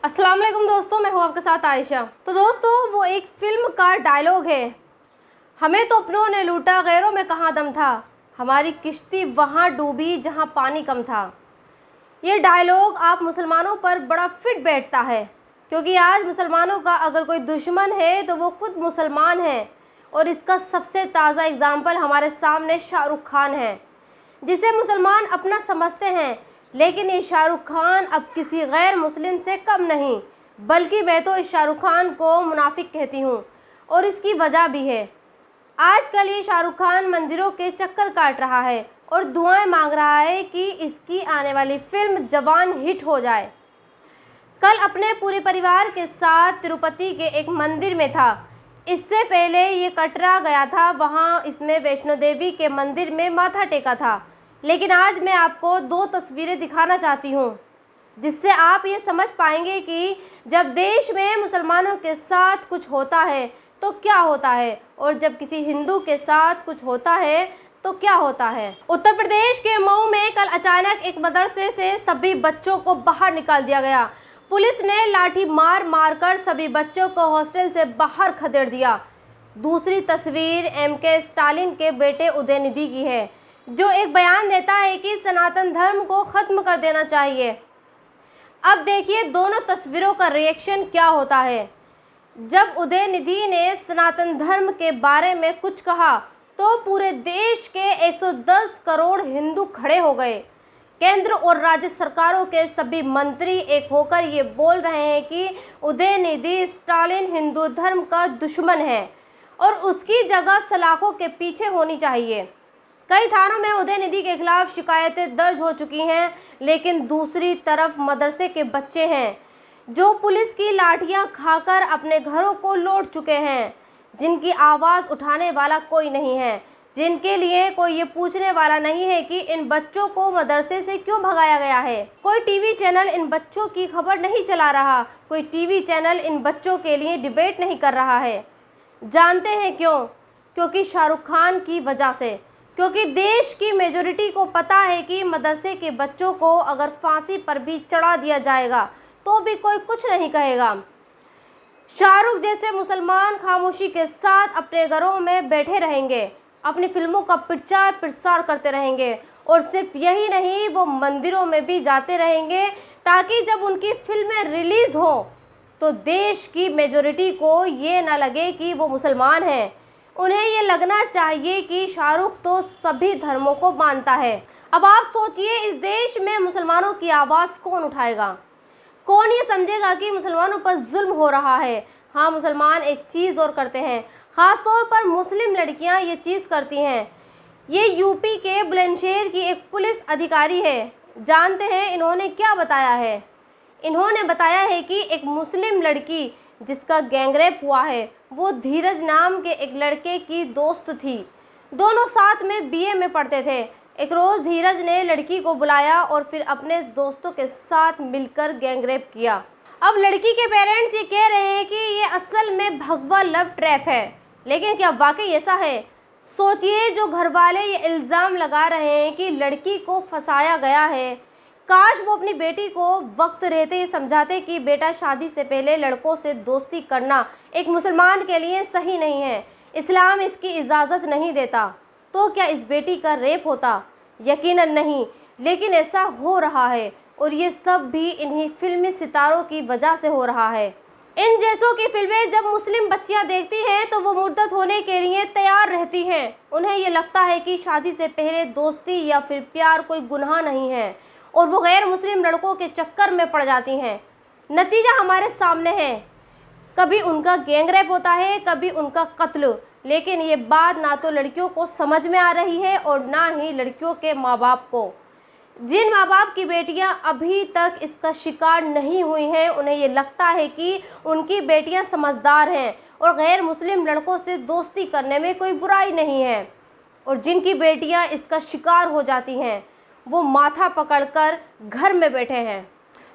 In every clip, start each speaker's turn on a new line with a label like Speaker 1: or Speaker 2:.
Speaker 1: अस्सलाम वालेकुम दोस्तों, मैं हूँ आपके साथ आयशा। तो दोस्तों, वो एक फ़िल्म का डायलॉग है, हमें तो अपनों ने लूटा गैरों में कहाँ दम था, हमारी किश्ती वहाँ डूबी जहाँ पानी कम था। ये डायलॉग आप मुसलमानों पर बड़ा फिट बैठता है, क्योंकि आज मुसलमानों का अगर कोई दुश्मन है तो वो ख़ुद मुसलमान है। और इसका सबसे ताज़ा एग्ज़ाम्पल हमारे सामने शाहरुख खान है, जिसे मुसलमान अपना समझते हैं। लेकिन ये शाहरुख खान अब किसी गैर मुस्लिम से कम नहीं, बल्कि मैं तो इस शाहरुख खान को मुनाफिक कहती हूँ, और इसकी वजह भी है। आजकल ये शाहरुख खान मंदिरों के चक्कर काट रहा है और दुआएं मांग रहा है कि इसकी आने वाली फिल्म जवान हिट हो जाए। कल अपने पूरे परिवार के साथ तिरुपति के एक मंदिर में था। इससे पहले ये कटरा गया था, वहाँ इसमें वैष्णो देवी के मंदिर में माथा टेका था। लेकिन आज मैं आपको दो तस्वीरें दिखाना चाहती हूँ, जिससे आप ये समझ पाएंगे कि जब देश में मुसलमानों के साथ कुछ होता है तो क्या होता है, और जब किसी हिंदू के साथ कुछ होता है तो क्या होता है। उत्तर प्रदेश के मऊ में कल अचानक एक मदरसे से सभी बच्चों को बाहर निकाल दिया गया। पुलिस ने लाठी मार कर सभी बच्चों को हॉस्टल से बाहर खदेड़ दिया। दूसरी तस्वीर एमके स्टालिन के बेटे उदयनिधि की है, जो एक बयान देता है कि सनातन धर्म को ख़त्म कर देना चाहिए। अब देखिए दोनों तस्वीरों का रिएक्शन क्या होता है। जब उदयनिधि ने सनातन धर्म के बारे में कुछ कहा तो पूरे देश के 110 करोड़ हिंदू खड़े हो गए। केंद्र और राज्य सरकारों के सभी मंत्री एक होकर ये बोल रहे हैं कि उदयनिधि स्टालिन हिंदू धर्म का दुश्मन है और उसकी जगह सलाखों के पीछे होनी चाहिए। कई थानों में उदयनिधि के खिलाफ शिकायतें दर्ज हो चुकी हैं, लेकिन दूसरी तरफ मदरसे के बच्चे हैं जो पुलिस की लाठियां खाकर अपने घरों को लौट चुके हैं, जिनकी आवाज़ उठाने वाला कोई नहीं है, जिनके लिए कोई ये पूछने वाला नहीं है कि इन बच्चों को मदरसे से क्यों भगाया गया है। कोई टीवी चैनल इन बच्चों की खबर नहीं चला रहा, कोई टीवी चैनल इन बच्चों के लिए डिबेट नहीं कर रहा है। जानते हैं क्यों? क्योंकि शाहरुख खान की वजह से, क्योंकि देश की मेजॉरिटी को पता है कि मदरसे के बच्चों को अगर फांसी पर भी चढ़ा दिया जाएगा तो भी कोई कुछ नहीं कहेगा। शाहरुख जैसे मुसलमान खामोशी के साथ अपने घरों में बैठे रहेंगे, अपनी फिल्मों का प्रचार प्रसार करते रहेंगे, और सिर्फ यही नहीं, वो मंदिरों में भी जाते रहेंगे ताकि जब उनकी फिल्में रिलीज़ हों तो देश की मेजॉरिटी को ये ना लगे कि वो मुसलमान हैं। उन्हें ये लगना चाहिए कि शाहरुख तो सभी धर्मों को मानता है। अब आप सोचिए, इस देश में मुसलमानों की आवाज़ कौन उठाएगा? कौन ये समझेगा कि मुसलमानों पर जुल्म हो रहा है? हाँ, मुसलमान एक चीज़ और करते हैं, ख़ास तौर पर मुस्लिम लड़कियां ये चीज़ करती हैं। ये यूपी के बुलंदशहर की एक पुलिस अधिकारी है। जानते हैं इन्होंने क्या बताया है? इन्होंने बताया है कि एक मुस्लिम लड़की जिसका गैंगरेप हुआ है, वो धीरज नाम के एक लड़के की दोस्त थी। दोनों साथ में बीए में पढ़ते थे। एक रोज़ धीरज ने लड़की को बुलाया और फिर अपने दोस्तों के साथ मिलकर गैंगरेप किया। अब लड़की के पेरेंट्स ये कह रहे हैं कि ये असल में भगवा लव ट्रैप है, लेकिन क्या वाकई ऐसा है? सोचिए, जो घरवाले ये इल्ज़ाम लगा रहे हैं कि लड़की को फंसाया गया है, काश वो अपनी बेटी को वक्त रहते ही समझाते कि बेटा, शादी से पहले लड़कों से दोस्ती करना एक मुसलमान के लिए सही नहीं है, इस्लाम इसकी इजाज़त नहीं देता। तो क्या इस बेटी का रेप होता? यकीनन नहीं, लेकिन ऐसा हो रहा है, और ये सब भी इन्हीं फिल्मी सितारों की वजह से हो रहा है। इन जैसों की फिल्में जब मुस्लिम बच्चियां देखती हैं तो वो मुर्तद होने के लिए तैयार रहती हैं। उन्हें ये लगता है कि शादी से पहले दोस्ती या फिर प्यार कोई गुनाह नहीं है, और वो गैर मुस्लिम लड़कों के चक्कर में पड़ जाती हैं। नतीजा हमारे सामने है, कभी उनका गैंगरेप होता है, कभी उनका कत्ल। लेकिन ये बात ना तो लड़कियों को समझ में आ रही है और ना ही लड़कियों के माँ बाप को। जिन माँ बाप की बेटियां अभी तक इसका शिकार नहीं हुई हैं, उन्हें ये लगता है कि उनकी बेटियां समझदार हैं और गैर मुस्लिम लड़कों से दोस्ती करने में कोई बुराई नहीं है, और जिनकी बेटियां इसका शिकार हो जाती हैं वो माथा पकड़कर घर में बैठे हैं।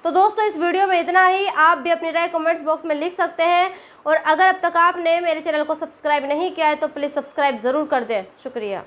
Speaker 1: तो दोस्तों, इस वीडियो में इतना ही। आप भी अपनी राय कमेंट्स बॉक्स में लिख सकते हैं, और अगर अब तक आपने मेरे चैनल को सब्सक्राइब नहीं किया है तो प्लीज़ सब्सक्राइब ज़रूर कर दें। शुक्रिया।